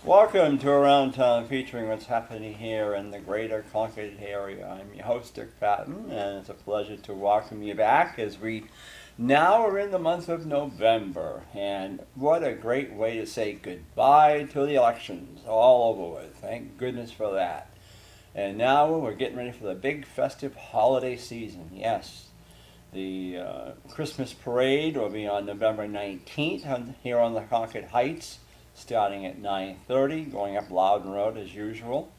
Welcome to Around Town, featuring what's happening here in the greater Concord area. I'm your host, Dick Patten, and it's a pleasure to welcome you back as we now are in the month of November. And what a great way to say goodbye to the elections, all over with. Thank goodness for that. And now we're getting ready for the big festive holiday season. Yes, the Christmas parade will be on November 19th here on the Concord Heights, starting at 9:30, going up Loudon Road as usual.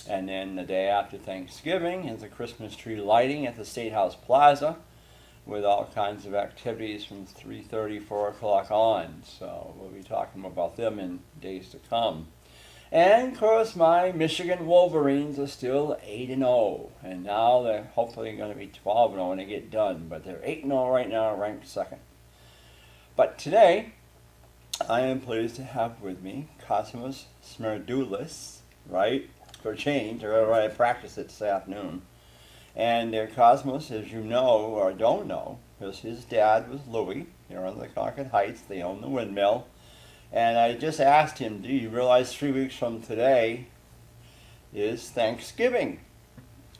And then the day after Thanksgiving is the Christmas tree lighting at the State House Plaza with all kinds of activities from 3:30, 4 o'clock on. So we'll be talking about them in days to come. And of course, my Michigan Wolverines are still 8-0, and now they're hopefully going to be 12-0 when they get done. But they're 8-0 right now, ranked second. But today, I am pleased to have with me Kosmas Smirnioudis, right? For a change, or I practiced it this afternoon. And Kosmas, as you know or don't know, because his dad was Louis here on the Concord Heights. They own the Windmill. And I just asked him, do you realize 3 weeks from today is Thanksgiving?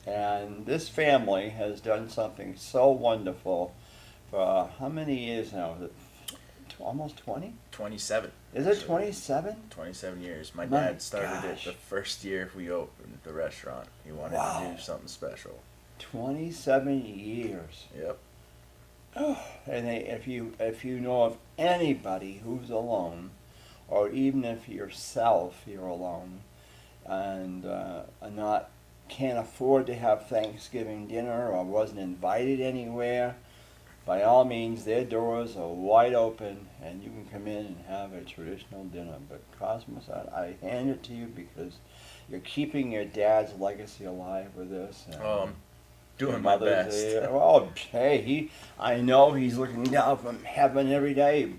And this family has done something so wonderful for how many years now? Is it almost 20? 27. Is it 27? 27 years. My My dad started it gosh. the first year we opened the restaurant. He wanted Wow. to do something special. 27 years. Yep. Oh, and if you know of anybody who's alone, or even if yourself you're alone, and not can't afford to have Thanksgiving dinner or wasn't invited anywhere, by all means, their doors are wide open, and you can come in and have a traditional dinner. But Cosmos, I hand it to you because you're keeping your dad's legacy alive with this. And Oh, I'm doing your my Mother's best. Day. Oh, hey, I know he's looking down from heaven every day,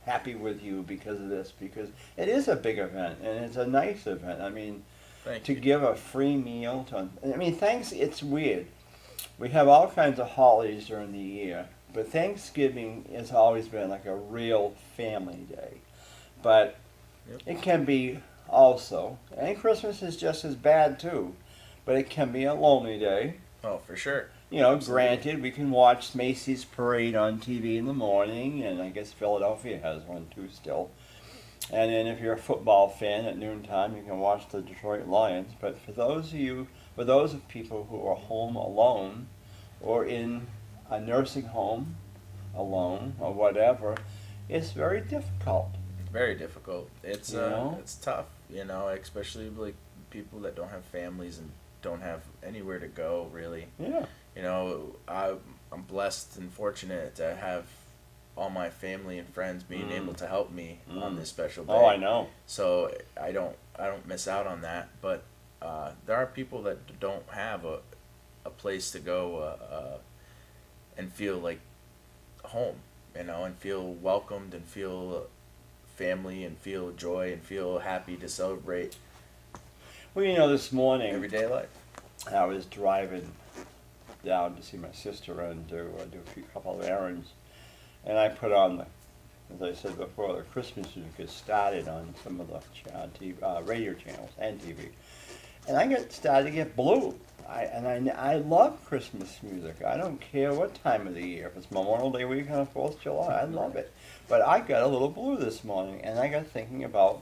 happy with you because of this, because it is a big event, and it's a nice event. I mean, Thank to you. give a free meal to, I mean, thanks, it's weird. We have all kinds of holidays during the year, but Thanksgiving has always been like a real family day. But Yep. it can be also, and Christmas is just as bad too, but it can be a lonely day. Oh, for sure. You know, Absolutely. granted, we can watch Macy's parade on TV in the morning, and I guess Philadelphia has one too still. And then if you're a football fan at noontime, you can watch the Detroit Lions. But for those of people who are home alone, or in a nursing home alone, or whatever, it's very difficult. Very difficult. It's You know? it's tough, especially like people that don't have families and don't have anywhere to go really. Yeah. I'm blessed and fortunate to have all my family and friends being able to help me on this special day. Oh, I know. So I don't miss out on that. But there are people that don't have a place to go and feel like home, and feel welcomed and feel family and feel joy and feel happy to celebrate Well, you know, this morning everyday life. I was driving down to see my sister and do a couple of errands, and I put on as I said before, the Christmas music started on some of the radio channels and TV, and I started to get blue. I love Christmas music. I don't care what time of the year. If it's Memorial Day weekend or 4th of July, I love it. But I got a little blue this morning, and I got thinking about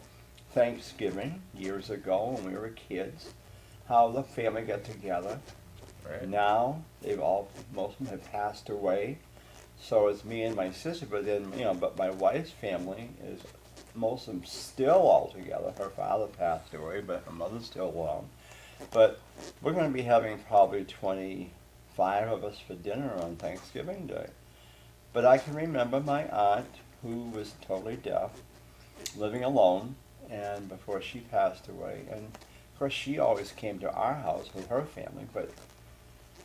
Thanksgiving years ago when we were kids, how the family got together. Right. Now most of them have passed away, so it's me and my sister. But then but my wife's family is most of them still all together. Her father passed away, but her mother's still along. But we're going to be having probably 25 of us for dinner on Thanksgiving Day. But I can remember my aunt, who was totally deaf, living alone, and before she passed away. And of course, she always came to our house with her family, but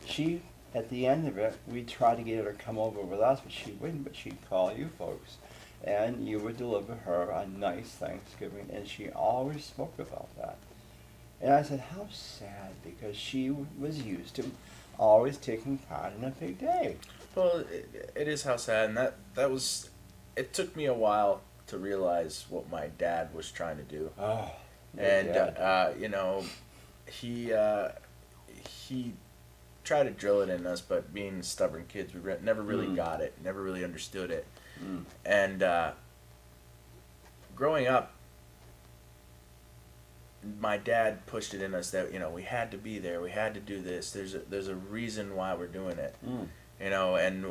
she, at the end of it, we'd try to get her to come over with us, but she wouldn't, but she'd call you folks. And you would deliver her a nice Thanksgiving, and she always spoke about that. And I said, how sad, because she was used to always taking part in a big day. Well, it is how sad, and that was. It took me a while to realize what my dad was trying to do. Oh, And yeah. you know, he tried to drill it in us, but being stubborn kids, we never really got it, never really understood it. Mm. And growing up, my dad pushed it in us that, you know, we had to be there, we had to do this. There's a reason why we're doing it, Mm. you know. And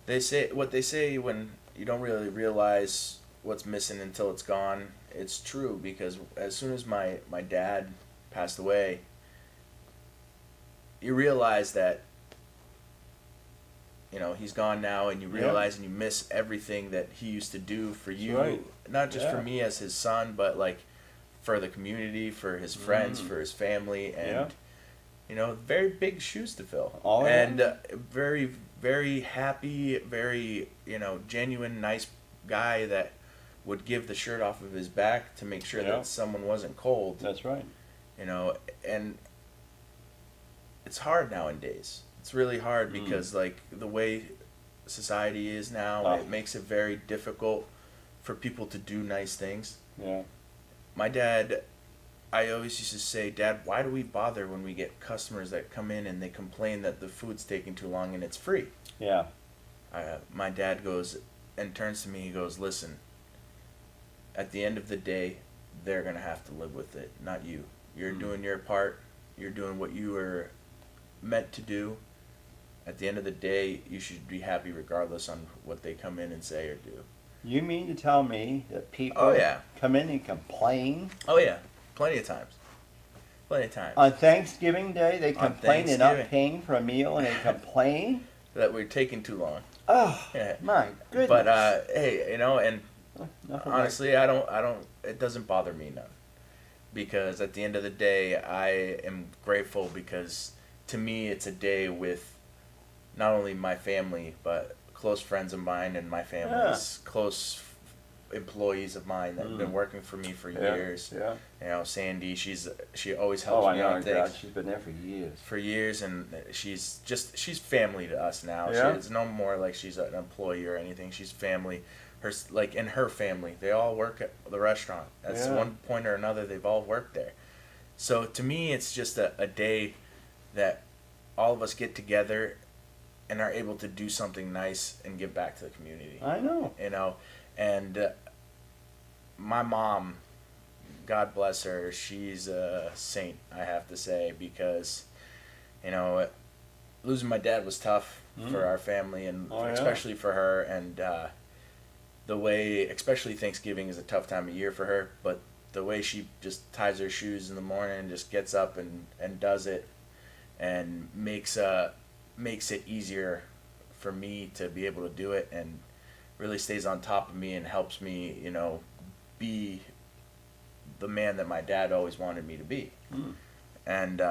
they say what they say when you don't really realize what's missing until it's gone. It's true, because as soon as my dad passed away, you realize that, you know, he's gone now, and you realize and you miss everything that he used to do for you, right. not just for Yeah. me as his son, but like for the community, for his friends, Mm. for his family, and Yeah. you know, very big shoes to fill. Oh, yeah. And very, very happy, very, you know, genuine, nice guy that would give the shirt off of his back to make sure Yeah. that someone wasn't cold. That's right. You know, and it's hard nowadays. It's really hard because, like, the way society is now, Oh. it makes it very difficult for people to do nice things. Yeah. My dad, I always used to say, Dad, why do we bother when we get customers that come in and they complain that the food's taking too long and it's free? Yeah. My dad goes and turns to me, he goes, listen, at the end of the day, they're going to have to live with it, not you. You're doing your part. You're doing what you were meant to do. At the end of the day, you should be happy regardless on what they come in and say or do. You mean to tell me that people Oh, yeah. come in and complain? Oh, yeah. Plenty of times. Plenty of times. On Thanksgiving Day, they On complain they're not Thanksgiving. paying for a meal, and they complain? That we're taking too long. Oh, Yeah. my goodness. But, hey, you know, and Enough of honestly, I don't, it doesn't bother me none. Because at the end of the day, I am grateful, because to me, it's a day with not only my family, but close friends of mine and my family's close employees of mine that have been working for me for years. Yeah. You know, Sandy, she always helps Oh, I me know. on things. God, she's been there for years. For years, and she's family to us now. Yeah. It's no more like she's an employee or anything. She's family. Like in her family, they all work at the restaurant. At one point or another, they've all worked there. So to me, it's just a day that all of us get together and are able to do something nice and give back to the community. I know. You know, and my mom, God bless her, she's a saint, I have to say, because, you know, losing my dad was tough for our family, and especially for her, and the way, especially Thanksgiving is a tough time of year for her, but the way she just ties her shoes in the morning and just gets up and does it, and makes it easier for me to be able to do it, and really stays on top of me and helps me, you know, be the man that my dad always wanted me to be. And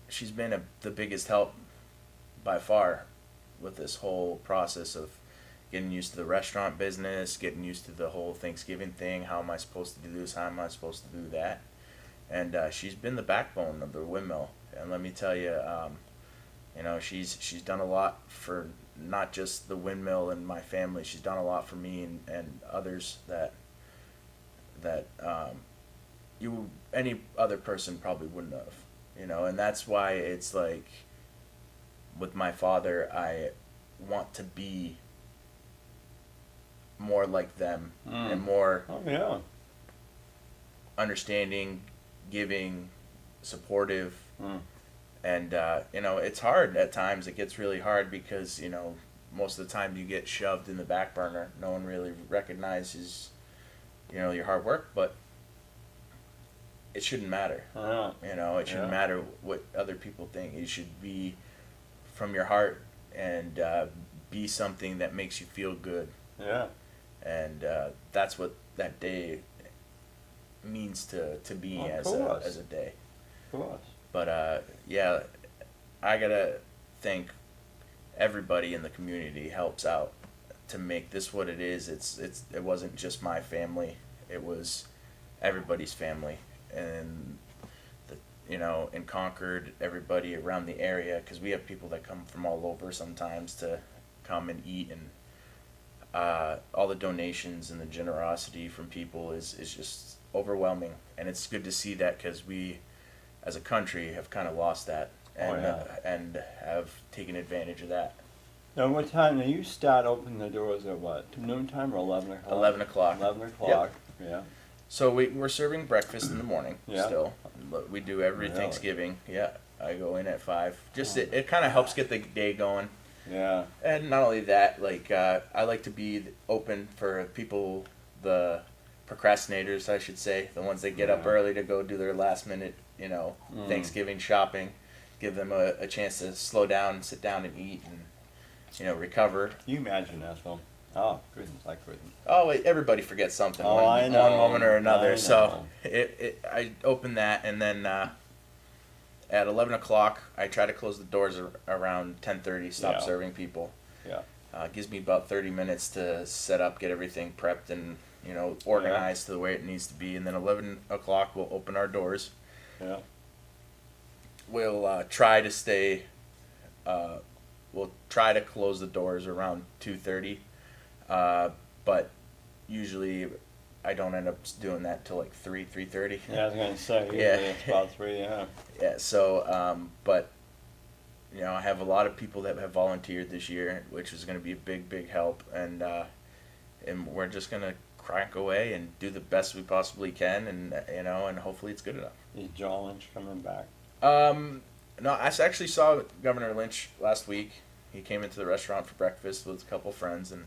she's been the biggest help by far with this whole process of getting used to the restaurant business, getting used to the whole Thanksgiving thing. How am I supposed to do this? How am I supposed to do that? And she's been the backbone of the Windmill. And let me tell you, you know, she's done a lot for not just the Windmill and my family. She's done a lot for me and others that any other person probably wouldn't have. You know, and that's why it's like, with my father, I want to be more like them and more understanding, giving, supportive. And you know, it's hard at times. It gets really hard because, you know, most of the time you get shoved in the back burner. No one really recognizes, you know, your hard work, but it shouldn't matter. You know, it shouldn't matter what other people think. You should be from your heart and be something that makes you feel good. Yeah. And that's what that day means to me as a day. Of course. But yeah, I gotta thank everybody in the community helps out to make this what it is. It wasn't just my family; it was everybody's family, and you know, in Concord, everybody around the area, because we have people that come from all over sometimes to come and eat and all the donations and the generosity from people is just overwhelming, and it's good to see that because we, as a country, have kind of lost that and have taken advantage of that. Now, what time do you start opening the doors at what? Noontime or 11 o'clock? 11 o'clock. 11 o'clock, yeah. So we're serving breakfast in the morning Yeah. still. But we do every Really? Thanksgiving. Yeah, I go in at 5. Just it kind of helps get the day going. Yeah. And not only that, like I like to be open for people, the procrastinators, I should say, the ones that get up Yeah. early to go do their last minute, Thanksgiving shopping. Give them a chance to slow down, sit down, and eat, and recover. Can you imagine that, though? Oh, goodness, I couldn't. Oh, everybody forgets something Oh, one I know. moment or another. I So know. I open that, and then at 11 o'clock, I try to close the doors around 10:30. Stop Yeah. serving people. Yeah. Gives me about 30 minutes to set up, get everything prepped, and organized to the way it needs to be. And then 11 o'clock, we'll open our doors. Yeah. We'll try to stay. We'll try to close the doors around 2:30. But usually I don't end up doing that till like 3:30. Yeah, I was going to say, usually Yeah. it's about 3, yeah. Yeah, so, but, I have a lot of people that have volunteered this year, which is going to be a big, big help, and we're just going to crank away and do the best we possibly can, and hopefully it's good enough. Is John Lynch coming back? No, I actually saw Governor Lynch last week. He came into the restaurant for breakfast with a couple friends and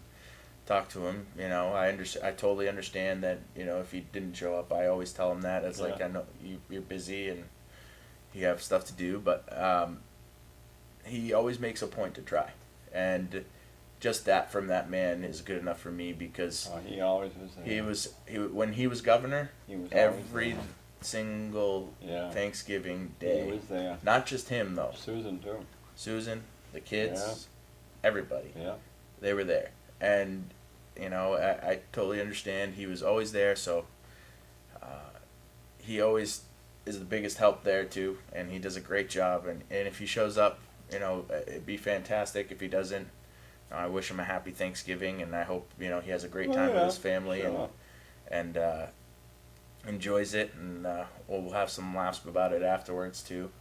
talked to him. I totally understand that. If he didn't show up, I always tell him that. It's like, Yeah. I know you're busy and you have stuff to do, but he always makes a point to try, and just that from that man is good enough for me because Oh, he always was there. when he was governor, He was always every there. single Yeah. Thanksgiving day. He was there. Not just him though. Susan, too. Susan, the kids, everybody. Yeah. They were there. And, I totally understand. He was always there, so he always is the biggest help there, too. And he does a great job. And if he shows up, it'd be fantastic. If he doesn't, I wish him a happy Thanksgiving, and I hope, he has a great time with his family sure. and enjoys it. And we'll have some laughs about it afterwards, too,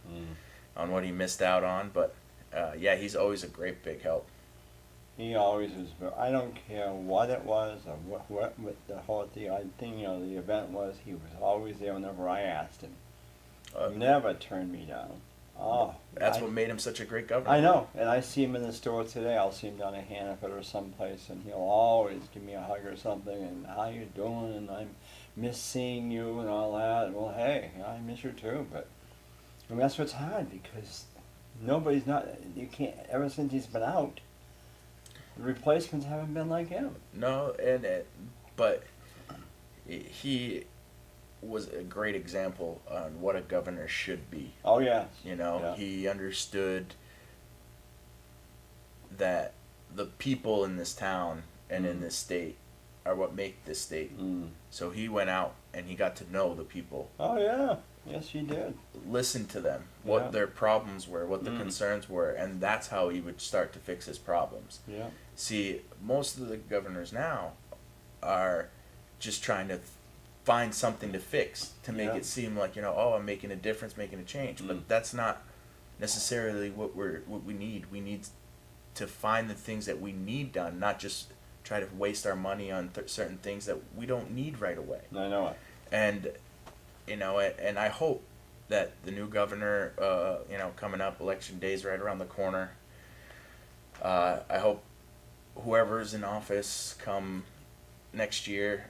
on what he missed out on. But, he's always a great big help. He always was. I don't care what it was or what the whole thing, the event was. He was always there whenever I asked him. Never turned me down. Oh, That's what made him such a great governor. I know, and I see him in the store today. I'll see him down at Hannaford or someplace, and he'll always give me a hug or something. And how you doing? And I miss seeing you and all that. Well, hey, I miss you too. But that's what's hard because you can't. Ever since he's been out, the replacements haven't been like him. No, but he was a great example on what a governor should be. Oh yeah. Yeah. He understood that the people in this town and in this state are what make this state. So he went out and he got to know the people. Oh yeah. Yes, he did. Listen to them, what Yeah. their problems were, what the concerns were, and that's how he would start to fix his problems. Yeah. See, most of the governors now are just trying to find something to fix to make it seem like I'm making a difference, making a change. But that's not necessarily what we need. We need to find the things that we need done, not just try to waste our money on certain things that we don't need right away. I know it. And and I hope that the new governor, coming up, election day's right around the corner. I hope whoever's in office come next year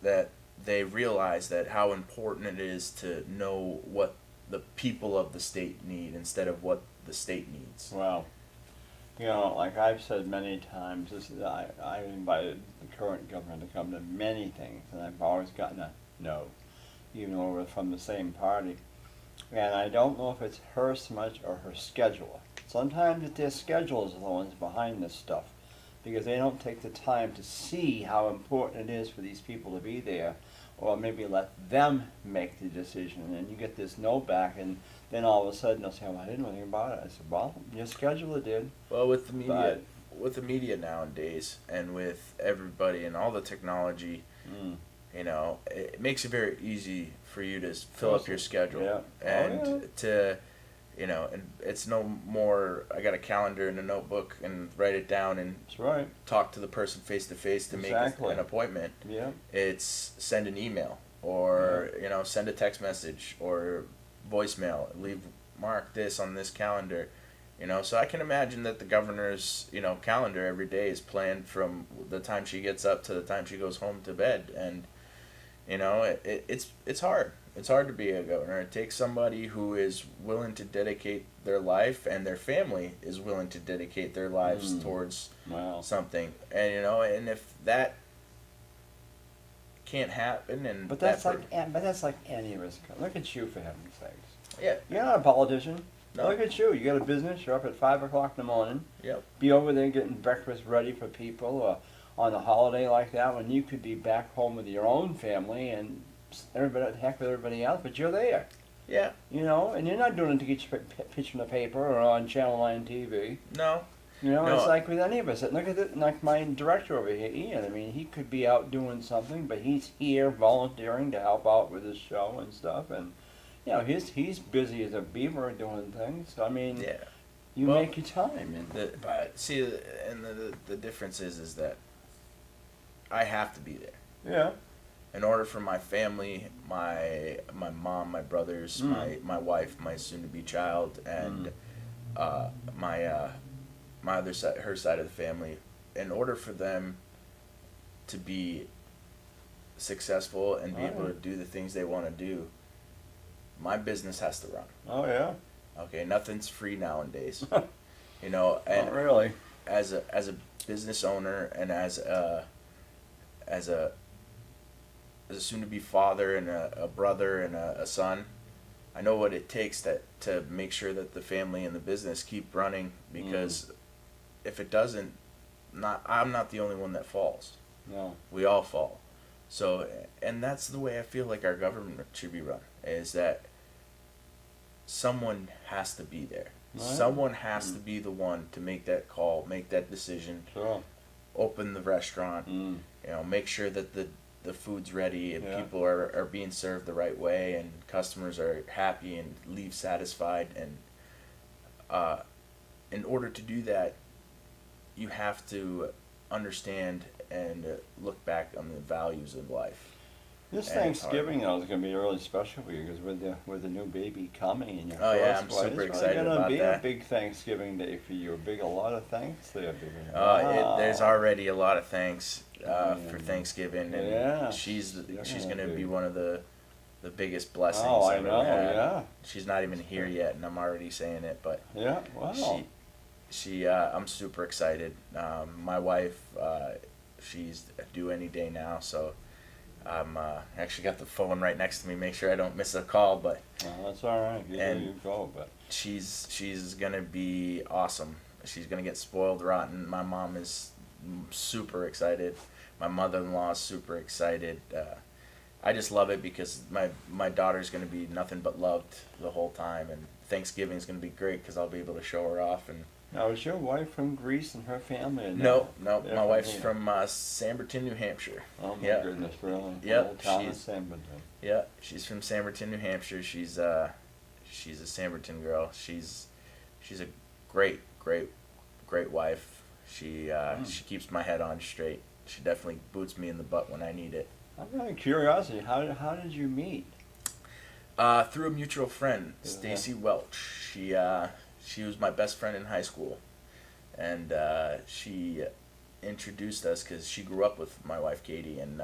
that they realize that how important it is to know what the people of the state need instead of what the state needs. Well, like I've said many times, I invited the current governor to come to many things, and I've always gotten a no, even though we're from the same party. And I don't know if it's her so much or her scheduler. Sometimes it's their schedulers are the ones behind this stuff, because they don't take the time to see how important it is for these people to be there, or maybe let them make the decision. And you get this no back, and then all of a sudden they'll say, well, I didn't know anything about it. I said, well, your scheduler did. Well, with the media, with the media nowadays and with everybody and all the technology, you know, it makes it very easy for you to fill up your schedule. Yeah. And to, you know, and it's no more, I got a calendar and a notebook and write it down and That's right. talk to the person face to face to make an appointment. Yeah. It's send an email or, you know, send a text message or voicemail, leave mark this on this calendar. You know, so I can imagine that the governor's, you know, calendar every day is planned from the time she gets up to the time she goes home to bed. And, you know, it's hard. It's hard to be a governor. It takes somebody who is willing to dedicate their life and their family is willing to dedicate their lives towards something. And, you know, and if that can't happen and but that's like any of us. Look at you, for heaven's sakes. Yeah. You're not a politician. No. Look at you. You got a business. You're up at 5 o'clock in the morning. Yep. Be over there getting breakfast ready for people, or on a holiday like that when you could be back home with your own family and everybody, heck with everybody else, but you're there. Yeah. You know, and you're not doing it to get your picture in the paper or on Channel 9 TV. No. You know, No. it's like with any of us. Look at it, like my director over here, Ian. I mean, he could be out doing something, but he's here volunteering to help out with his show and stuff. And, you know, he's busy as a beaver doing things. I mean, Yeah. you Well, make your time. And but see, and the difference is that I have to be there. yeah. In order for my family, my mom, my brothers, my wife, my soon-to-be child, and my other side, her side of the family, in order for them to be successful and be able to do the things they want to do, my business has to run. Oh, yeah. Okay, nothing's free nowadays. You know, and Not really. as a business owner and as a soon-to-be father and a brother and a son, I know what it takes to make sure that the family and the business keep running, because if it doesn't, I'm not the only one that falls. No. We all fall. So, and that's the way I feel like our government should be run, is that someone has to be there. Right. Someone has to be the one to make that call, make that decision, Sure. open the restaurant, you know, make sure that the food's ready and people are being served the right way and customers are happy and leave satisfied. And in order to do that, you have to understand and look back on the values of life. This And it's Thanksgiving, though, is going to be really special for you because with the new baby coming in your Oh, yeah, first I'm place, super it's excited gonna about be that. a big Thanksgiving day for you. A lot of thanks there, baby. There's already a lot of thanks for Thanksgiving, and Yeah, she's yeah, going to be dude. one of the biggest blessings Oh, I I've know, ever had. yeah. She's not even here yet, and I'm already saying it, but Yeah, wow. I'm super excited. My wife, she's due any day now, so I'm actually got the phone right next to me, make sure I don't miss a call, but Well, that's all right. You go, but she's gonna be awesome. She's gonna get spoiled rotten. My mom is super excited. My mother-in-law is super excited. I just love it because my daughter's gonna be nothing but loved the whole time, and Thanksgiving's gonna be great because I'll be able to show her off. And now, is your wife from Greece and her family? Or no, They're my wife's here? from Samberton, New Hampshire. Oh my Yeah. goodness, really? Yep, Old town of she's- Samberton. Yeah, she's from Samberton, New Hampshire. She's a Samberton girl. She's a great wife. She keeps my head on straight. She definitely boots me in the butt when I need it. I'm out of curiosity. How did you meet? Through a mutual friend, Stacy Welch. She was my best friend in high school, and she introduced us because she grew up with my wife Katie, and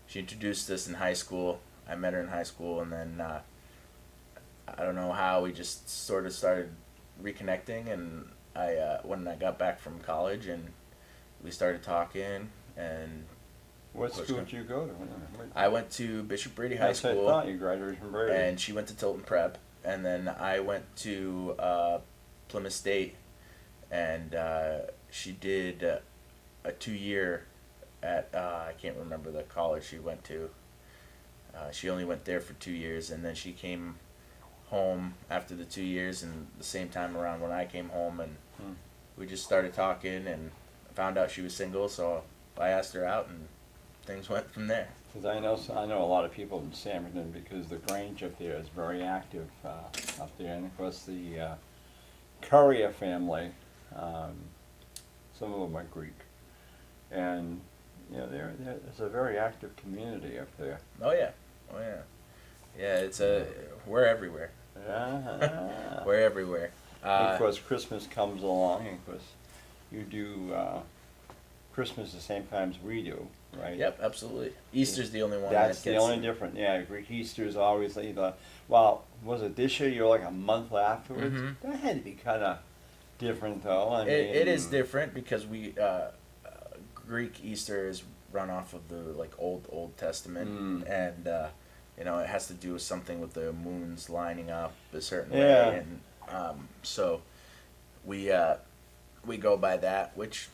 she introduced us in high school. I met her in high school, and then I don't know how we just sort of started reconnecting, and when I got back from college, and we started talking, and What school did you go to? I went to Bishop Brady High That's what I School, thought you graduated from Brady. and she went to Tilton Prep, and then I went to Plymouth State, and she did a 2-year at I can't remember the college she went to. She only went there for 2 years, and then she came home after the 2 years, and the same time around when I came home, and we just started talking and found out she was single, so I asked her out and things went from there. Because I know a lot of people in Samerton because the Grange up there is very active up there, and of course the Courier family, some of them are Greek, and you know it's a very active community up there. Oh yeah, yeah. We're everywhere. Yeah. We're everywhere. Of course, Christmas comes along, and of course, you do Christmas the same time as we do, right? Yep, absolutely. Easter's the only one That's that the gets... only difference. Yeah, Greek Easter is always either. Well, was it this year? You're like a month afterwards. Mhm. That had to be kind of different, though. I mean, It is different because we Greek Easter is run off of the like Old Testament, and you know, it has to do with something with the moons lining up a certain way, and so we go by that, which,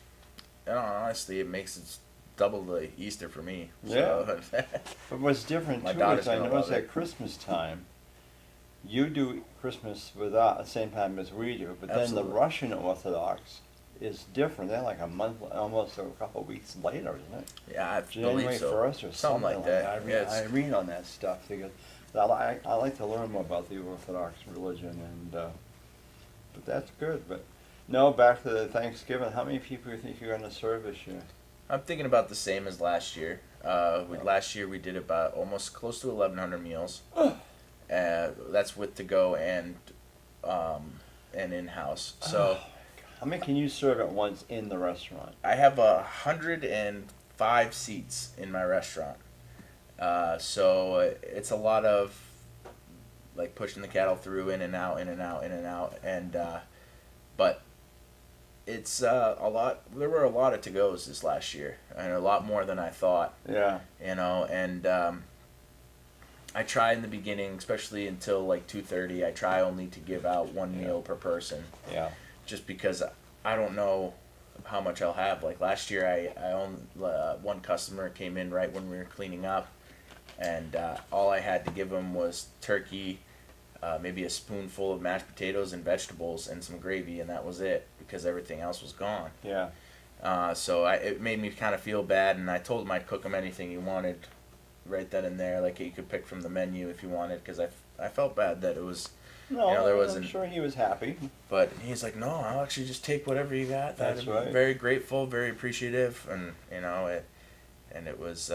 you know, honestly, it makes it double the Easter for me. So. But what's different My too daughter's is I gonna notice love at it. Christmas time, you do Christmas without the same time as we do, but then Absolutely. the Russian Orthodox is different. They're like a month, almost a couple of weeks later, isn't it? Yeah, I January believe so. 1st or something like that. I read on that stuff because I like to learn more about the Orthodox religion, and but that's good. But no, back to the Thanksgiving. How many people do you think you're going to serve this year? I'm thinking about the same as last year. Last year we did about almost close to 1,100 meals. That's with to go and in house. So How many can you serve at once in the restaurant? I have 105 seats in my restaurant. So it's a lot of like pushing the cattle through, in and out, in and out, in and out, and but it's a lot. There were a lot of to-goes this last year, and a lot more than I thought. Yeah. You know, and I try in the beginning, especially until like 2:30. I try only to give out one meal per person. Yeah. Just because I don't know how much I'll have. Like last year, I only one customer came in right when we were cleaning up, and all I had to give him was turkey, maybe a spoonful of mashed potatoes and vegetables and some gravy, and that was it because everything else was gone. Yeah. So it made me kind of feel bad, and I told him I'd cook him anything he wanted right then and there. Like, you could pick from the menu if you wanted, because I felt bad that it was... No, You know, there wasn't- I'm sure he was happy. But he's like, no, I'll actually just take whatever you got. That's I'm right. Very grateful, very appreciative, and you know it. And it was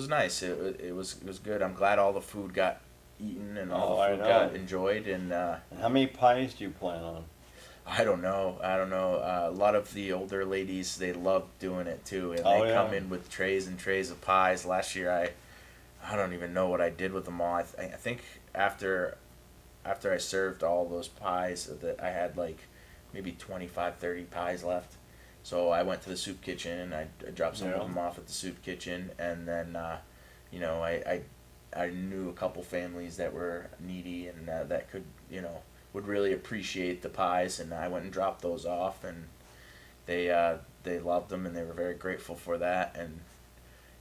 nice. It was good. I'm glad all the food got eaten and all the I food know. got enjoyed. And And how many pies do you plan on? I don't know. A lot of the older ladies, they love doing it too, and Oh, they yeah. come in with trays and trays of pies. Last year, I don't even know what I did with them all. I think after I served all those pies, that I had like maybe 25, 30 pies left. So I went to the soup kitchen. I dropped some Yeah. of them off at the soup kitchen, and then you know, I knew a couple families that were needy and that could, you know, would really appreciate the pies, and I went and dropped those off, and they loved them, and they were very grateful for that. And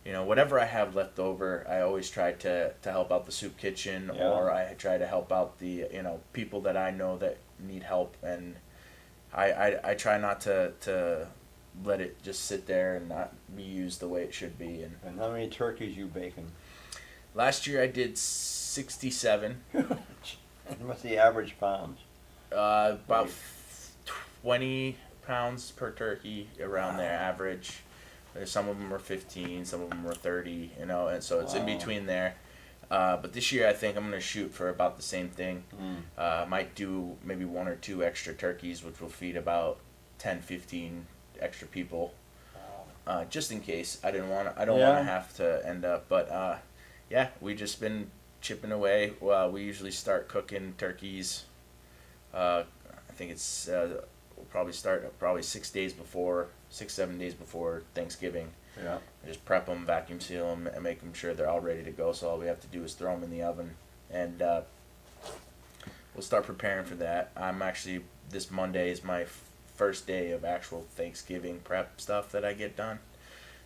you know, whatever I have left over, I always try to help out the soup kitchen, Yeah. or I try to help out the, you know, people that I know that need help, and I try not to let it just sit there and not be used the way it should be. And And how many turkeys you baking? last year I did 67, And what's the average pounds? about 20 pounds per turkey, around there, average. Some of them were 15, some of them were 30, you know, and so it's in Wow. between there. But this year I think I'm going to shoot for about the same thing. Might do maybe 1 or 2 extra turkeys, which will feed about 10, 15 extra people, just in case. I don't want to Yeah. have to end up, but yeah, we just been chipping away. We usually start cooking turkeys. I think it's we'll probably start 6-7 days before Thanksgiving. Yeah. I just prep them, vacuum seal them, and make them sure they're all ready to go. So all we have to do is throw them in the oven, and we'll start preparing for that. This Monday is my first day of actual Thanksgiving prep stuff that I get done.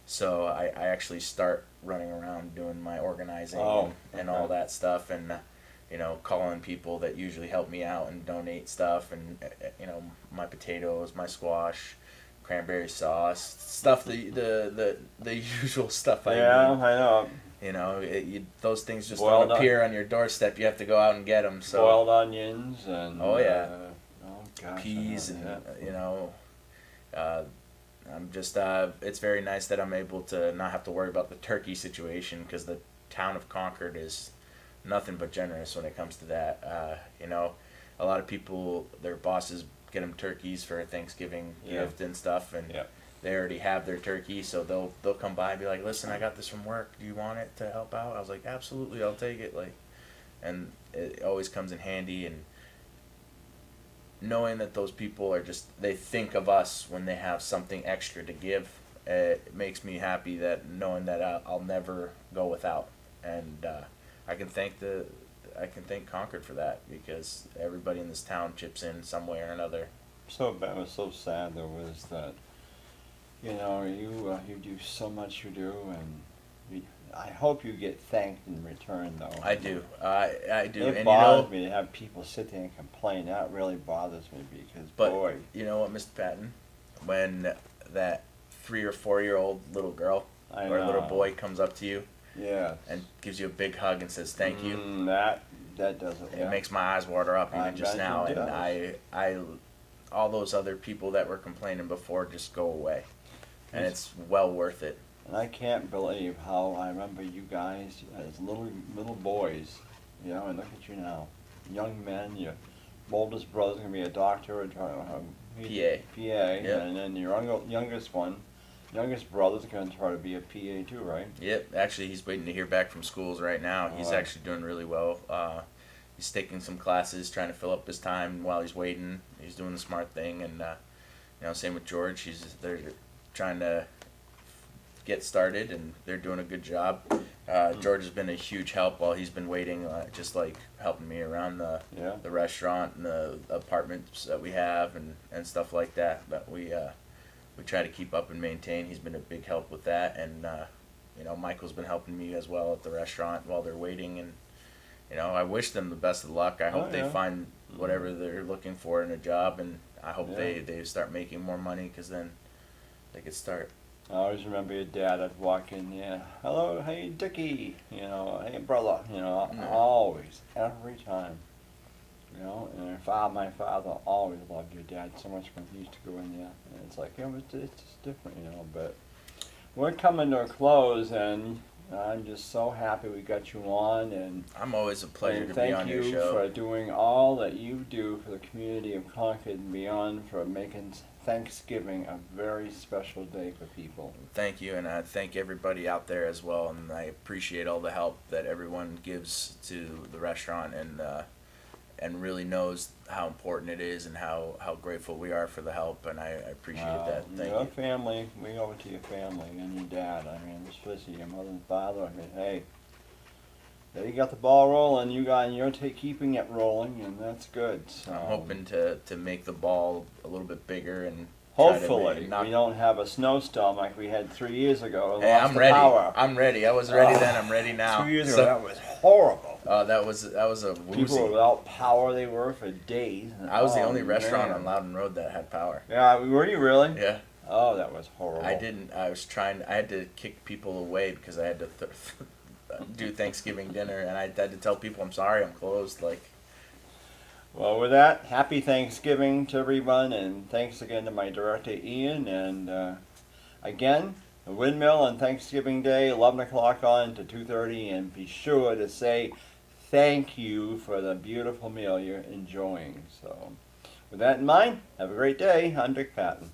So I actually start running around doing my organizing and all okay. that stuff, and calling people that usually help me out and donate stuff, and my potatoes, my squash, cranberry sauce, stuff, the usual stuff I Yeah, need. I know. Those things just Boiled don't appear on your doorstep. You have to go out and get them. So boiled onions and oh yeah, oh gosh, peas, I know, and I'm just it's very nice that I'm able to not have to worry about the turkey situation, because the town of Concord is nothing but generous when it comes to that. A lot of people, their bosses get them turkeys for a Thanksgiving gift and stuff, and they already have their turkey, so they'll come by and be like, "Listen, I got this from work. Do you want it to help out?" I was like, "Absolutely, I'll take it." And it always comes in handy, and knowing that those people they think of us when they have something extra to give, it makes me happy, that knowing that I'll never go without, and I can thank Concord for that, because everybody in this town chips in some way or another. So bad. It was so sad though, was that you do so much, you do, and I hope you get thanked in return though. I do. I do. It And bothers me to have people sit there and complain. That really bothers me, because boy. You know what, Mr. Patten? When that 3 or 4-year-old little girl or little boy comes up to you, and gives you a big hug and says thank you, that does it. It makes my eyes water up even just now, and I all those other people that were complaining before just go away, and it's well worth it. And I can't believe how I remember you guys as little boys, and look at you now, young men. Your oldest brother's gonna be a doctor, or PA, and then your youngest brother's gonna try to be a PA too, right? Yep. Actually, he's waiting to hear back from schools right now. He's actually doing really well. He's taking some classes, trying to fill up his time while he's waiting. He's doing the smart thing, and same with George. They're trying to get started, and they're doing a good job. George has been a huge help while he's been waiting, just like helping me around the restaurant and the apartments that we have, and stuff like that. But we try to keep up and maintain. He's been a big help with that, and Michael's been helping me as well at the restaurant while they're waiting, and I wish them the best of luck. I hope they find whatever they're looking for in a job, and I hope they start making more money, because then they could start. I always remember your dad. I'd walk in, hello, hey Dickie, hey brother, always, every time, and my father always loved your dad so much when he used to go in there, and it's like, it's just different, but we're coming to a close, and I'm just so happy we got you on, and I'm always a pleasure to be on your show. Thank you for doing all that you do for the community of Concord and beyond, for making Thanksgiving a very special day for people. Thank you, and I thank everybody out there as well, and I appreciate all the help that everyone gives to the restaurant, and really knows how important it is, and how grateful we are for the help, and I appreciate that. Thank you. Your family, we owe it to your family and your dad. I mean, especially your mother and father. I mean, hey, they got the ball rolling. You're keeping it rolling, and that's good. So, I'm hoping to make the ball a little bit bigger, and hopefully we don't have a snowstorm like we had 3 years ago. Hey, I'm ready. Power. I'm ready. I was ready then. I'm ready now. 2 years ago, that was horrible. That was a woozy. People were without power. They were for days. I was the only restaurant on Loudon Road that had power. Yeah, were you really? Yeah. Oh, that was horrible. I didn't. I had to kick people away because I had to do Thanksgiving dinner, and I had to tell people, I'm sorry, I'm closed. Well, with that, happy Thanksgiving to everyone, and thanks again to my director, Ian, and again, the Windmill on Thanksgiving Day, 11 o'clock on to 2:30, and be sure to say thank you for the beautiful meal you're enjoying. So, with that in mind, have a great day. I'm Dick Patten.